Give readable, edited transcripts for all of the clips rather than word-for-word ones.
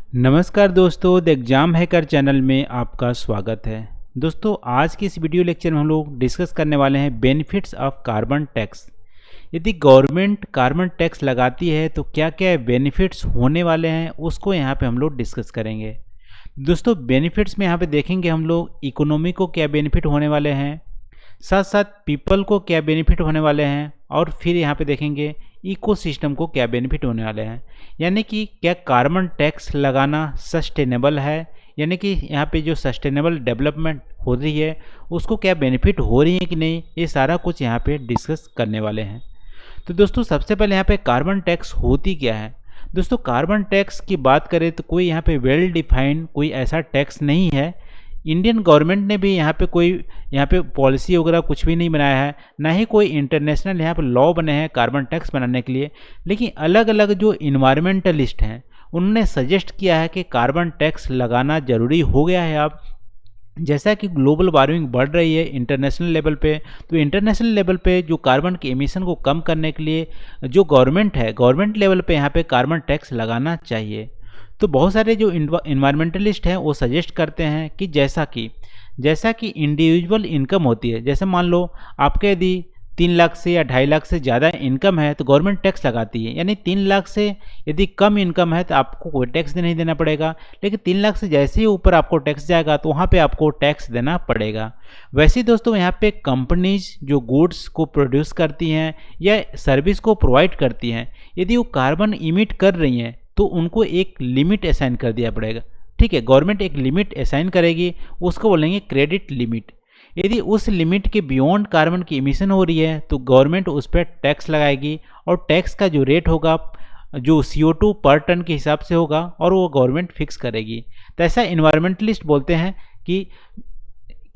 नमस्कार दोस्तों, the exam hacker channel में आपका स्वागत है। दोस्तों, आज की इस वीडियो लेक्चर में हम लोग डिस्कस करने वाले हैं बेनिफिट्स ऑफ कार्बन टैक्स। यदि गवर्नमेंट कार्बन टैक्स लगाती है तो क्या क्या बेनिफिट्स होने वाले हैं, उसको यहाँ पे हम लोग डिस्कस करेंगे। दोस्तों, बेनिफिट्स में यहाँ पे देखेंगे हम लोग इकोनॉमी को क्या बेनिफिट होने वाले हैं, साथ साथ पीपल को क्या बेनिफिट होने वाले हैं, और फिर यहाँ पे देखेंगे इकोसिस्टम को क्या बेनिफिट होने वाले हैं। यानी कि क्या कार्बन टैक्स लगाना सस्टेनेबल है, यानी कि यहाँ पे जो सस्टेनेबल डेवलपमेंट हो रही है उसको क्या बेनिफिट हो रही है कि नहीं, ये सारा कुछ यहाँ पे डिस्कस करने वाले हैं। तो दोस्तों, सबसे पहले यहाँ पे कार्बन टैक्स होती क्या है। दोस्तों, कार्बन टैक्स की बात करें तो कोई यहाँ पे वेल डिफाइंड कोई ऐसा टैक्स नहीं है। इंडियन गवर्नमेंट ने भी यहाँ पे पॉलिसी वगैरह कुछ भी नहीं बनाया है, ना ही कोई इंटरनेशनल यहाँ पे लॉ बने हैं कार्बन टैक्स बनाने के लिए। लेकिन अलग अलग जो इन्वायरमेंटलिस्ट हैं उन्होंने सजेस्ट किया है कि कार्बन टैक्स लगाना ज़रूरी हो गया है। अब जैसा कि ग्लोबल वार्मिंग बढ़ रही है इंटरनेशनल लेवल पे, तो इंटरनेशनल लेवल पे जो कार्बन के एमिशन को कम करने के लिए जो गवर्नमेंट है, गवर्नमेंट लेवल पे यहाँ पे कार्बन टैक्स लगाना चाहिए। तो बहुत सारे जो इन्वायरमेंटलिस्ट हैं वो सजेस्ट करते हैं कि जैसा कि इंडिविजुअल इनकम होती है, जैसे मान लो आपके यदि 3 लाख से या 2.5 लाख से ज़्यादा इनकम है तो गवर्नमेंट टैक्स लगाती है। यानी 3 लाख से यदि कम इनकम है तो आपको कोई टैक्स नहीं देना पड़ेगा, लेकिन 3 लाख से जैसे ही ऊपर आपको टैक्स जाएगा तो वहाँ पे आपको टैक्स देना पड़ेगा। वैसे दोस्तों, यहाँ पे कंपनीज जो गुड्स को प्रोड्यूस करती हैं या सर्विस को प्रोवाइड करती हैं, यदि वो कार्बन इमिट कर रही हैं तो उनको एक लिमिट असाइन कर दिया पड़ेगा। ठीक है, गवर्नमेंट एक लिमिट असाइन करेगी, उसको बोलेंगे क्रेडिट लिमिट। यदि उस लिमिट के बियॉन्ड कार्बन की इमिशन हो रही है तो गवर्नमेंट उस पर टैक्स लगाएगी, और टैक्स का जो रेट होगा जो CO2 पर टन के हिसाब से होगा और वो गवर्नमेंट फिक्स करेगी। तो ऐसा इन्वायरमेंटलिस्ट बोलते हैं कि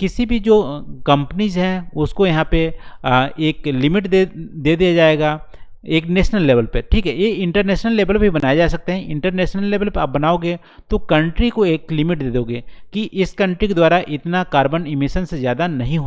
किसी भी जो कंपनीज हैं उसको यहाँ पे एक लिमिट दे दिया जाएगा एक नेशनल लेवल पे। ठीक है, ये इंटरनेशनल लेवल पे बनाए जा सकते हैं। इंटरनेशनल लेवल पे आप बनाओगे तो कंट्री को एक लिमिट दे दोगे कि इस कंट्री के द्वारा इतना कार्बन इमिशन से ज़्यादा नहीं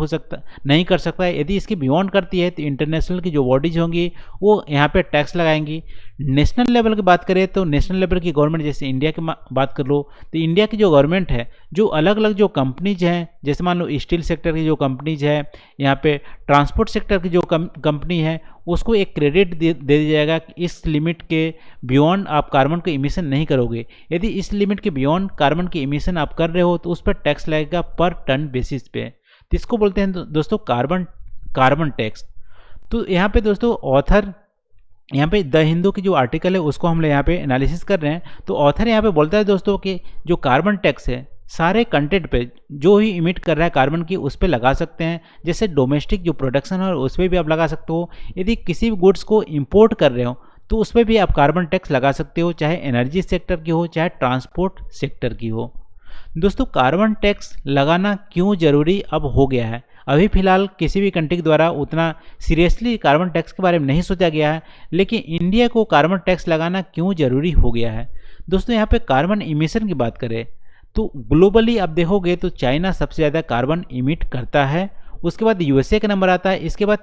कर सकता है। यदि इसके बियॉन्ड करती है तो इंटरनेशनल की जो बॉडीज होंगी वो यहाँ पे टैक्स लगाएंगी। नेशनल लेवल की बात करें तो नेशनल लेवल की गवर्नमेंट, जैसे इंडिया की बात कर लो तो इंडिया की जो गवर्नमेंट है, जो अलग अलग जो कंपनीज हैं, जैसे मान लो स्टील सेक्टर की जो कंपनीज है, यहाँ पे ट्रांसपोर्ट सेक्टर की जो कंपनी है, उसको एक क्रेडिट दे दिया जाएगा कि इस लिमिट के बियॉन्ड आप कार्बन के इमिशन नहीं करोगे। यदि इस लिमिट के बियॉन्ड कार्बन के इमिशन आप कर रहे हो तो उस पर टैक्स लगेगा पर टन बेसिस पे। तो इसको बोलते हैं दोस्तों कार्बन टैक्स। तो यहाँ पे दोस्तों ऑथर, यहाँ पे द हिंदू की जो आर्टिकल है उसको हम लोग यहाँ पे एनालिसिस कर रहे हैं। तो ऑथर यहाँ पे बोलता है दोस्तों कि जो कार्बन टैक्स है सारे कंटेंट पे जो ही इमिट कर रहा है कार्बन की उस पर लगा सकते हैं। जैसे डोमेस्टिक जो प्रोडक्शन है उस पर भी आप लगा सकते हो। यदि किसी भी गुड्स को इंपोर्ट कर रहे हो तो उस पर भी आप कार्बन टैक्स लगा सकते हो, चाहे एनर्जी सेक्टर की हो चाहे ट्रांसपोर्ट सेक्टर की हो। दोस्तों, कार्बन टैक्स लगाना क्यों ज़रूरी अब हो गया है। अभी फ़िलहाल किसी भी कंट्री के द्वारा उतना सीरियसली कार्बन टैक्स के बारे में नहीं सोचा गया है, लेकिन इंडिया को कार्बन टैक्स लगाना क्यों ज़रूरी हो गया है। दोस्तों, यहाँ पे कार्बन इमिशन की बात करें तो ग्लोबली आप देखोगे तो चाइना सबसे ज़्यादा कार्बन इमिट करता है, उसके बाद USA का नंबर आता है, इसके बाद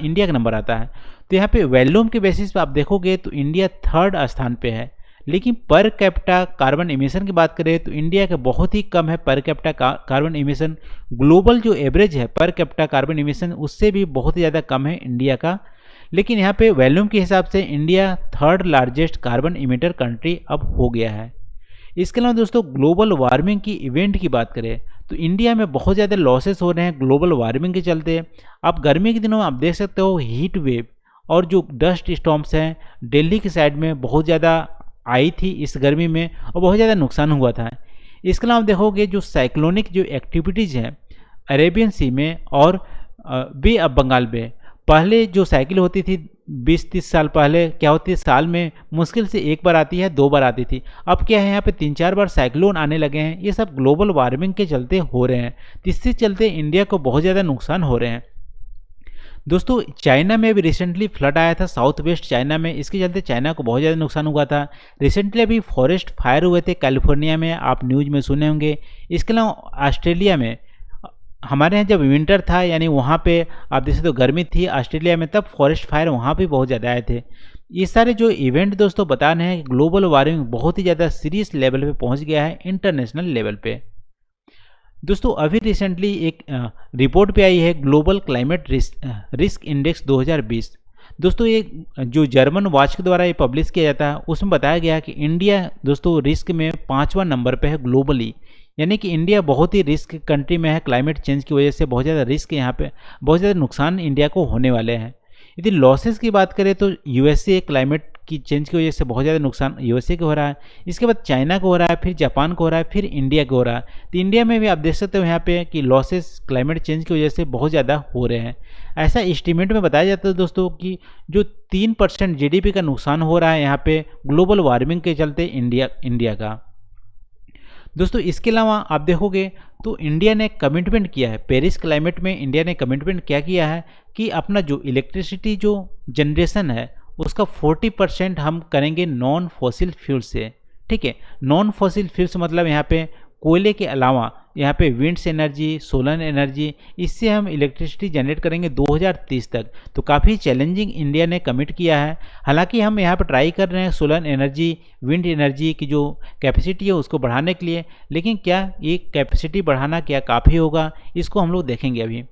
इंडिया का नंबर आता है। तो यहाँ पे वॉल्यूम के बेसिस पे आप देखोगे तो इंडिया 3rd स्थान पे है। लेकिन पर कैपिटा कार्बन इमिशन की बात करें तो इंडिया का बहुत ही कम है per capita carbon emission. Global जो एवरेज है पर कैपिटा कार्बन इमिशन उससे भी बहुत ही ज़्यादा कम है इंडिया का। लेकिन यहाँ पे वॉल्यूम के हिसाब से India 3rd largest carbon emitter country अब हो गया है। इसके अलावा दोस्तों, ग्लोबल वार्मिंग की इवेंट की बात करें तो इंडिया में बहुत ज़्यादा लॉसेस हो रहे हैं ग्लोबल वार्मिंग के चलते। आप गर्मी के दिनों में आप देख सकते हो हीट वेव और जो डस्ट स्टॉर्म्स हैं दिल्ली की साइड में बहुत ज़्यादा आई थी इस गर्मी में और बहुत ज़्यादा नुकसान हुआ था। इसके अलावा आप देखोगे जो साइक्लोनिक जो एक्टिविटीज़ हैं अरेबियन सी में और बे ऑफ बंगाल में, पहले जो साइकिल होती थी 20-30 साल पहले क्या होती है, साल में मुश्किल से 1 बार आती है, 2 बार आती थी। अब क्या है, यहाँ पे 3-4 बार साइक्लोन आने लगे हैं। ये सब ग्लोबल वार्मिंग के चलते हो रहे हैं, जिससे चलते इंडिया को बहुत ज़्यादा नुकसान हो रहे हैं। दोस्तों, चाइना में भी रिसेंटली फ्लड आया था, साउथ वेस्ट चाइना में, इसके चलते चाइना को बहुत ज़्यादा नुकसान हुआ था। रिसेंटली अभी फॉरेस्ट फायर हुए थे कैलिफोर्निया में, आप न्यूज़ में सुने होंगे। इसके अलावा ऑस्ट्रेलिया में हमारे यहाँ जब विंटर था, यानी वहाँ पे आप देख सकते हो गर्मी थी ऑस्ट्रेलिया में, तब फॉरेस्ट फायर वहाँ पे बहुत ज़्यादा आए थे। ये सारे जो इवेंट दोस्तों बता रहे हैं ग्लोबल वार्मिंग बहुत ही ज़्यादा सीरियस लेवल पे पहुंच गया है, इंटरनेशनल लेवल पे। दोस्तों अभी रिसेंटली एक रिपोर्ट पे आई है ग्लोबल क्लाइमेट रिस्क इंडेक्स 2020। दोस्तों ये जो जर्मन वॉच के द्वारा ये पब्लिश किया जाता है, उसमें बताया गया है कि इंडिया दोस्तों रिस्क में 5वां नंबर पे है ग्लोबली। यानी कि इंडिया बहुत ही रिस्क कंट्री में है, क्लाइमेट चेंज की वजह से बहुत ज़्यादा रिस्क यहाँ पे, बहुत ज़्यादा नुकसान इंडिया को होने वाले हैं। यदि लॉसेस की बात करें तो यूएसए क्लाइमेट की चेंज की वजह से बहुत ज़्यादा नुकसान यूएसए को हो रहा है, इसके बाद चाइना को हो रहा है, फिर जापान को हो रहा है, फिर इंडिया को हो रहा है। तो इंडिया में भी आप देख सकते हो यहाँ पे कि लॉसेस क्लाइमेट चेंज की वजह से बहुत ज़्यादा हो रहे हैं। ऐसा एस्टीमेट में बताया जाता है दोस्तों कि जो 3% जीडीपी का नुकसान हो रहा है यहाँ पे ग्लोबल वार्मिंग के चलते इंडिया का। दोस्तों इसके अलावा आप देखोगे तो इंडिया ने कमिटमेंट किया है, पेरिस क्लाइमेट में इंडिया ने कमिटमेंट क्या किया है कि अपना जो इलेक्ट्रिसिटी जो जनरेशन है उसका 40% हम करेंगे नॉन फॉसिल फ्यूल से। ठीक है, नॉन फॉसिल फ्यूल्स मतलब यहाँ पे कोयले के अलावा यहाँ पे विंड्स एनर्जी, सोलर एनर्जी, इससे हम इलेक्ट्रिसिटी जनरेट करेंगे 2030 तक। तो काफ़ी चैलेंजिंग इंडिया ने कमिट किया है। हालांकि हम यहाँ पे ट्राई कर रहे हैं सोलर एनर्जी, विंड एनर्जी की जो कैपेसिटी है उसको बढ़ाने के लिए, लेकिन क्या ये कैपेसिटी बढ़ाना क्या काफ़ी होगा, इसको हम लोग देखेंगे अभी।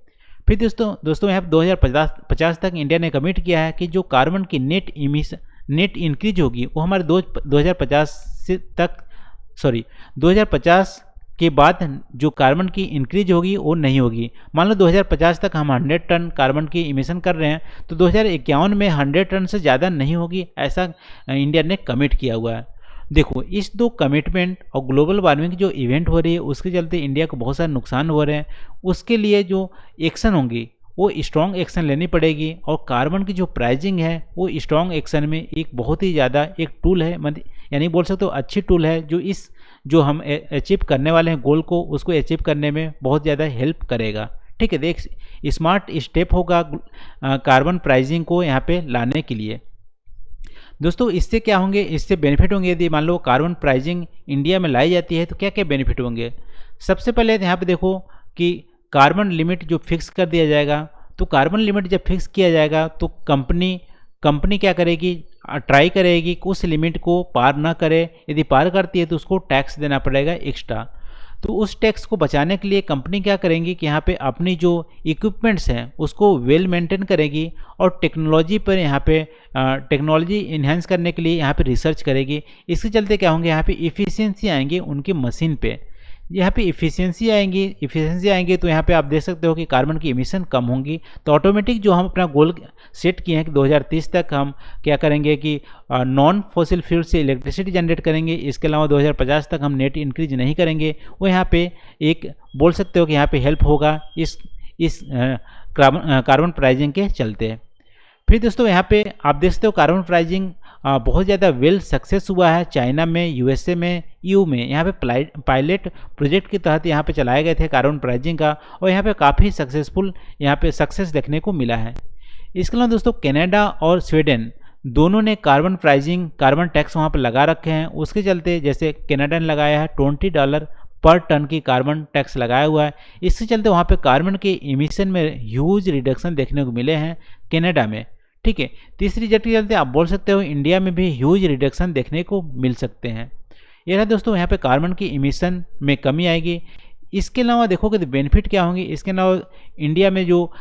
फिर दोस्तों यहाँ पर 2050 तक इंडिया ने कमिट किया है कि जो कार्बन की नेट इंक्रीज होगी वो हमारे 2050 के बाद जो कार्बन की इंक्रीज होगी वो नहीं होगी। मान लो 2050 तक हम 100 टन कार्बन की इमिशन कर रहे हैं तो 2051 में 100 टन से ज़्यादा नहीं होगी, ऐसा इंडिया ने कमिट किया हुआ है। देखो इस दो कमिटमेंट और ग्लोबल वार्मिंग की जो इवेंट हो रही है उसके चलते इंडिया को बहुत सारे नुकसान हो रहे हैं। उसके लिए जो एक्शन होंगी वो स्ट्रॉन्ग एक्शन लेनी पड़ेगी, और कार्बन की जो प्राइजिंग है वो स्ट्रॉन्ग एक्शन में एक बहुत ही ज़्यादा एक टूल है, यानी बोल सकते हो अच्छी टूल है, जो हम अचीव करने वाले हैं गोल को, उसको अचीव करने में बहुत ज़्यादा हेल्प करेगा। ठीक है, देख स्मार्ट स्टेप होगा कार्बन प्राइजिंग को यहाँ पे लाने के लिए। दोस्तों इससे क्या होंगे, इससे बेनिफिट होंगे। यदि मान लो कार्बन प्राइजिंग इंडिया में लाई जाती है तो क्या क्या बेनिफिट होंगे। सबसे पहले यहाँ पे देखो कि कार्बन लिमिट जो फिक्स कर दिया जाएगा, तो कार्बन लिमिट जब फिक्स किया जाएगा तो कंपनी क्या करेगी, ट्राई करेगी कि उस लिमिट को पार ना करे। यदि पार करती है तो उसको टैक्स देना पड़ेगा एक्स्ट्रा। तो उस टैक्स को बचाने के लिए कंपनी क्या करेंगी कि यहाँ पे अपनी जो इक्विपमेंट्स हैं उसको वेल मेंटेन करेगी, और टेक्नोलॉजी पर यहाँ पे टेक्नोलॉजी इन्हेंस करने के लिए यहाँ पे रिसर्च करेगी। इसके चलते क्या होंगे, यहाँ पे इफ़िशियंसी आएंगे उनकी मशीन पे। यहाँ पे इफ़िशियंसी आएंगी तो यहाँ पे आप देख सकते हो कि कार्बन की एमिशन कम होंगी। तो ऑटोमेटिक जो हम अपना गोल सेट किए हैं कि 2030 तक हम क्या करेंगे कि नॉन फॉसिल फ्यूल से इलेक्ट्रिसिटी जनरेट करेंगे, इसके अलावा 2050 तक हम नेट इंक्रीज नहीं करेंगे, वो यहाँ पे एक बोल सकते हो कि यहाँ पे हेल्प होगा इस कार्बन प्राइजिंग के चलते। फिर दोस्तों यहाँ पे आप देख सकते हो कार्बन प्राइजिंग बहुत ज़्यादा वेल सक्सेस हुआ है चाइना में, यूएसए में, ईयू में। यहाँ पे पायलट प्रोजेक्ट के तहत यहाँ पे चलाए गए थे कार्बन प्राइजिंग का, और यहाँ पे काफ़ी सक्सेसफुल यहाँ पे सक्सेस देखने को मिला है। इसके अलावा दोस्तों कनाडा और स्वीडन दोनों ने कार्बन टैक्स वहाँ पर लगा रखे हैं। उसके चलते जैसे कनाडा ने लगाया है $20 पर टन की कार्बन टैक्स लगाया हुआ है। इसके चलते वहाँ पे कार्बन के इमिशन में ह्यूज रिडक्शन देखने को मिले हैं कनाडा में। ठीक है, तीसरी जेट के चलते आप बोल सकते हो इंडिया में भी ह्यूज रिडक्शन देखने को मिल सकते हैं। ये रहा दोस्तों यहाँ पे कार्बन की इमिशन में कमी आएगी। इसके अलावा देखोगे तो बेनिफिट क्या होंगे, इसके अलावा इंडिया में जो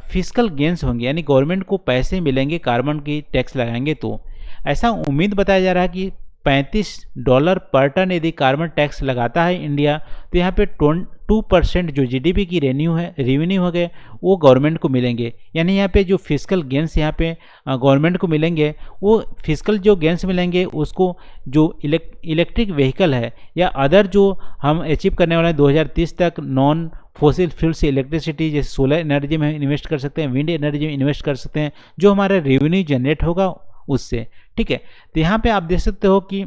फिस्कल गेंस होंगे, यानी गवर्नमेंट को पैसे मिलेंगे कार्बन की टैक्स लगाएंगे तो। ऐसा उम्मीद बताया जा रहा है कि $35 पर टन यदि कार्बन टैक्स लगाता है इंडिया, तो यहाँ पे 2% जो जीडीपी की रेवेन्यू हो गए वो गवर्नमेंट को मिलेंगे। यानी यहाँ पे जो फिस्कल गेंस यहाँ पे गवर्नमेंट को मिलेंगे, वो फिस्कल जो गेंस मिलेंगे उसको जो इलेक्ट्रिक व्हीकल है या अदर जो हम अचीव करने वाले हैं 2030 तक नॉन फॉसिल फ्यूल से इलेक्ट्रिसिटी, जैसे सोलर एनर्जी में इन्वेस्ट कर सकते हैं, विंड एनर्जी में इन्वेस्ट कर सकते हैं, जो हमारा रेवेन्यू जनरेट होगा उससे। ठीक है, तो यहाँ पे आप देख सकते हो कि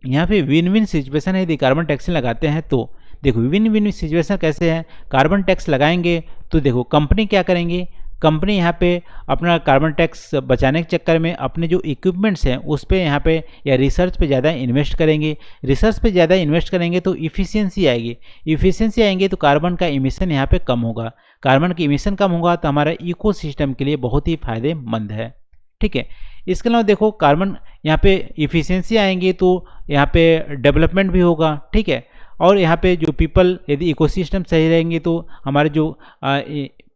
यहाँ पे विन विन सिचुएशन है। यदि कार्बन टैक्स लगाते हैं तो देखो विन विन सिचुएशन कैसे है, कार्बन टैक्स लगाएंगे तो देखो कंपनी क्या करेंगी, कंपनी यहाँ पे अपना कार्बन टैक्स बचाने के चक्कर में अपने जो इक्विपमेंट्स हैं उस पर यहाँ पे या रिसर्च पे ज़्यादा इन्वेस्ट करेंगे। रिसर्च पे ज़्यादा इन्वेस्ट करेंगे तो इफ़िशियंसी आएगी तो कार्बन का इमिशन यहाँ पे कम होगा। कार्बन की इमिशन कम होगा तो हमारा इकोसिस्टम के लिए बहुत ही फायदेमंद है। ठीक है, इसके अलावा देखो कार्बन यहाँ पे इफ़िशियंसी आएंगी तो यहाँ पे डेवलपमेंट भी होगा, ठीक है। और यहाँ पे जो पीपल, यदि इकोसिस्टम सही रहेंगे तो हमारे जो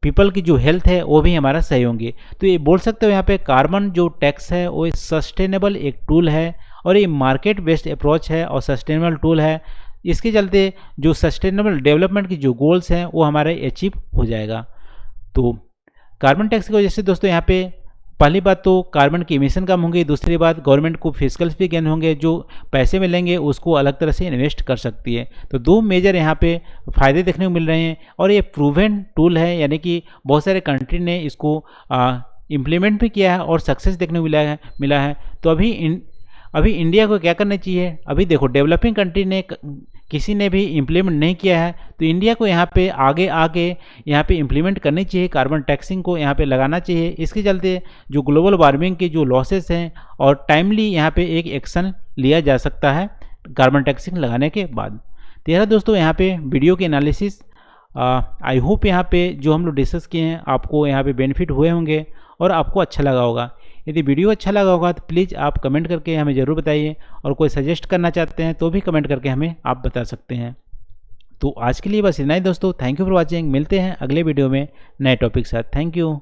पीपल की जो हेल्थ है वो भी हमारा सही होंगे। तो ये बोल सकते हो यहाँ पे कार्बन जो टैक्स है वो सस्टेनेबल एक टूल है और ये मार्केट बेस्ड अप्रोच है और सस्टेनेबल टूल है। इसके चलते जो सस्टेनेबल डेवलपमेंट की जो गोल्स हैं वो हमारे अचीव हो जाएगा। तो कार्बन टैक्स की वजह से दोस्तों यहाँ पे पहली बात तो कार्बन की इमिशन कम होंगी, दूसरी बात गवर्नमेंट को फिजिकल भी गेन होंगे, जो पैसे मिलेंगे उसको अलग तरह से इन्वेस्ट कर सकती है। तो दो मेजर यहाँ पे फ़ायदे देखने को मिल रहे हैं और ये प्रूवन टूल है, यानी कि बहुत सारे कंट्री ने इसको इम्प्लीमेंट भी किया है और सक्सेस देखने को मिला है। तो अभी इंडिया को क्या करना चाहिए, अभी देखो डेवलपिंग कंट्री ने किसी ने भी इम्प्लीमेंट नहीं किया है, तो इंडिया को यहाँ पे आगे यहाँ पे इम्प्लीमेंट करनी चाहिए, कार्बन टैक्सिंग को यहाँ पे लगाना चाहिए। इसके चलते जो ग्लोबल वार्मिंग के जो लॉसेस हैं और टाइमली यहाँ पे एक एक्शन लिया जा सकता है कार्बन टैक्सिंग लगाने के बाद। तेरह दोस्तों यहाँ पे वीडियो के एनालिसिस, आई होप यहाँ पे जो हम लोग डिस्कस किए हैं आपको यहाँ पे बेनिफिट हुए होंगे और आपको अच्छा लगा होगा। यदि वीडियो अच्छा लगा होगा तो प्लीज़ आप कमेंट करके हमें ज़रूर बताइए, और कोई सजेस्ट करना चाहते हैं तो भी कमेंट करके हमें आप बता सकते हैं। तो आज के लिए बस इतना ही दोस्तों, थैंक यू फॉर वॉचिंग। मिलते हैं अगले वीडियो में नए टॉपिक के साथ। Thank you.